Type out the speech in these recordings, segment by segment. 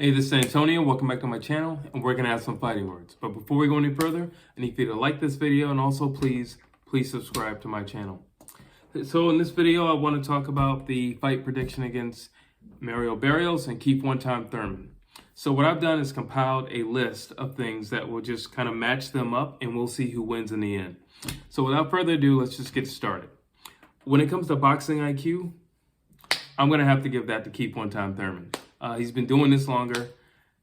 Hey, this is Antonio. Welcome back to my channel, and we're going to have some fighting words. But before we go any further, I need for you to like this video, and also please subscribe to my channel. So in this video, I want to talk about the fight prediction against Mario Barrios and Keith One-Time Thurman. So what I've done is compiled a list of things that will just kind of match them up, and we'll see who wins in the end. So without further ado, let's just get started. When it comes to boxing IQ, I'm going to have to give that to Keith One-Time Thurman. He's been doing this longer.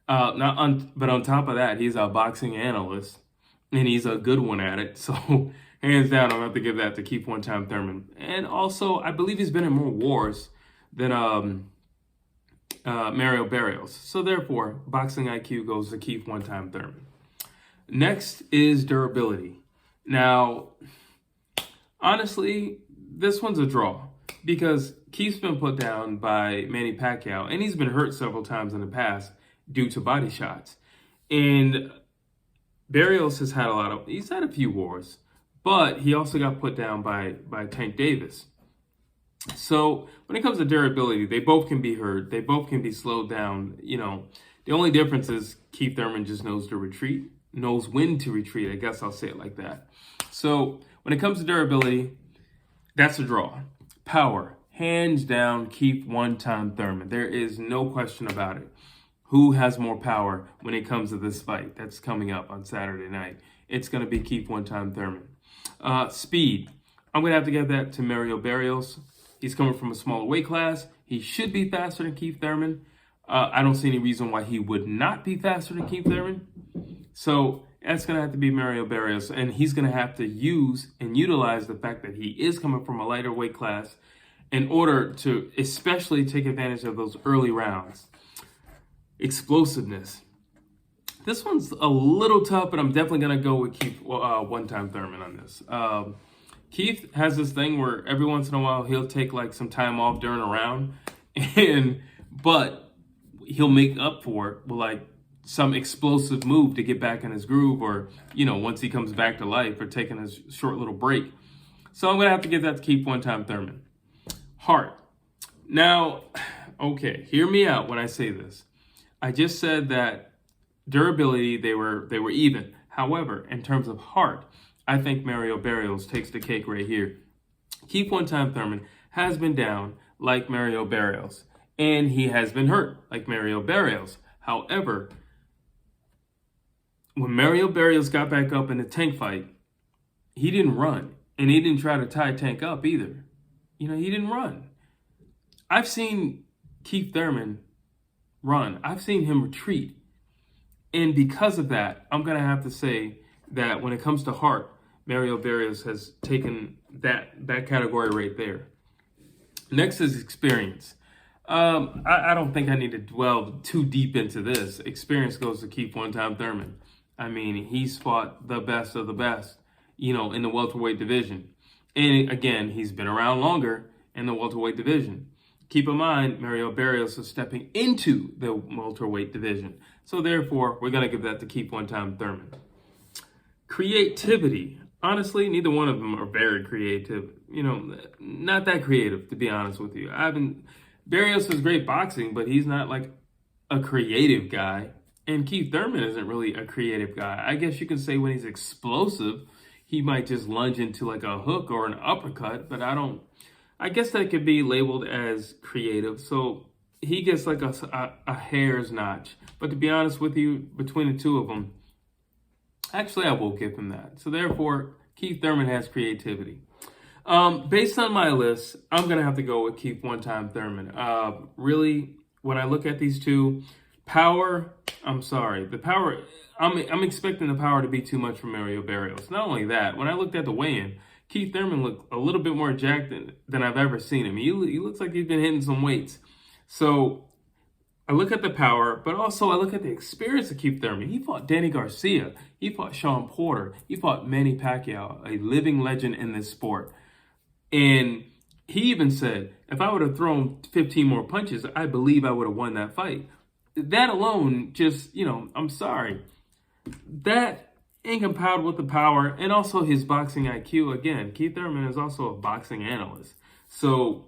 But on top of that, he's a boxing analyst, and he's a good one at it. So hands down, I'm going to have to give that to Keith One-Time Thurman. And also, I believe he's been in more wars than Mario Barrios. So therefore, boxing IQ goes to Keith One-Time Thurman. Next is durability. Now, honestly, this one's a draw because Keith's been put down by Manny Pacquiao, and he's been hurt several times in the past due to body shots. And Barrios has had he's had a few wars, but he also got put down by Tank Davis. So when it comes to durability, they both can be hurt. They both can be slowed down. You know, the only difference is Keith Thurman just knows when to retreat. I guess I'll say it like that. So when it comes to durability, that's a draw. Power, hands down, Keith One-Time Thurman. There is no question about it. Who has more power when it comes to this fight that's coming up on Saturday night? It's going to be Keith One-Time Thurman. Speed. I'm going to have to give that to Mario Barrios. He's coming from a smaller weight class. He should be faster than Keith Thurman. I don't see any reason why he would not be faster than Keith Thurman. So that's going to have to be Mario Barrios. And he's going to have to use and utilize the fact that he is coming from a lighter weight class in order to especially take advantage of those early rounds. Explosiveness. This one's a little tough, but I'm definitely going to go with Keith One-Time Thurman on this. Keith has this thing where every once in a while he'll take like some time off during a round, but he'll make up for it with like some explosive move to get back in his groove, or, you know, once he comes back to life or taking a short little break. So I'm going to have to give that to Keith One-Time Thurman. Heart. Now, okay, hear me out when I say this. I just said that durability, they were even. However, in terms of heart, I think Mario Barrios takes the cake right here. Keith One-Time Thurman has been down like Mario Barrios, and he has been hurt like Mario Barrios. However, when Mario Barrios got back up in the Tank fight, he didn't run, and he didn't try to tie Tank up either. You know, he didn't run. I've seen Keith Thurman run. I've seen him retreat. And because of that, I'm going to have to say that when it comes to heart, Mario Barrios has taken that category right there. Next is experience. I don't think I need to dwell too deep into this. Experience goes to Keith One-Time Thurman. I mean, he's fought the best of the best, you know, in the welterweight division. And again, he's been around longer in the welterweight division. Keep in mind, Mario Barrios is stepping into the welterweight division. So therefore, we're going to give that to Keith One-Time Thurman. Creativity. Honestly, neither one of them are very creative. You know, not that creative, to be honest with you. Barrios is great boxing, but he's not like a creative guy. And Keith Thurman isn't really a creative guy. I guess you can say when he's explosive, he might just lunge into like a hook or an uppercut, but I guess that could be labeled as creative. So he gets like a hair's notch. But to be honest with you, between the two of them, actually I will give him that. So therefore, Keith Thurman has creativity. Based on my list, I'm going to have to go with Keith One-Time Thurman. Really, when I look at these two, power, I'm sorry. The power, I'm expecting the power to be too much for Mario Barrios. Not only that, when I looked at the weigh-in, Keith Thurman looked a little bit more jacked than I've ever seen him. He looks like he's been hitting some weights. So I look at the power, but also I look at the experience of Keith Thurman. He fought Danny Garcia. He fought Sean Porter. He fought Manny Pacquiao, a living legend in this sport. And he even said, if I would have thrown 15 more punches, I believe I would have won that fight. That alone, just, you know, I'm sorry. That ain't compiled with the power and also his boxing IQ. Again, Keith Thurman is also a boxing analyst. So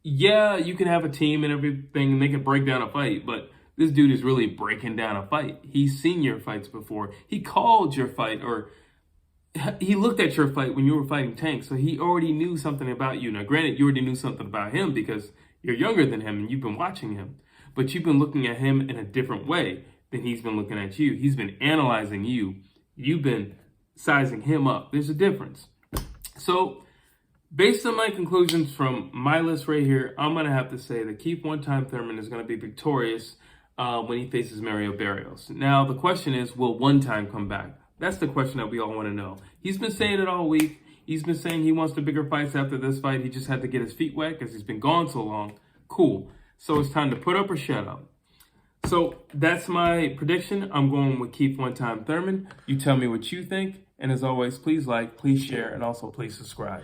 yeah, you can have a team and everything, and they can break down a fight, but This dude is really breaking down a fight. He's seen your fights before. He called your fight, or he looked at your fight when you were fighting Tank, so he already knew something about you. Now, granted, you already knew something about him because you're younger than him and you've been watching him, but you've been looking at him in a different way than he's been looking at you. He's been analyzing you. You've been sizing him up. There's a difference. So, based on my conclusions from my list right here, I'm going to have to say that Keith One-Time Thurman is going to be victorious when he faces Mario Barrios. Now, the question is, will One-Time come back? That's the question that we all want to know. He's been saying it all week. He's been saying he wants the bigger fights after this fight. He just had to get his feet wet because he's been gone so long. Cool. So it's time to put up or shut up. So that's my prediction. I'm going with Keith One-Time Thurman. You tell me what you think. And as always, please like, please share, and also please subscribe.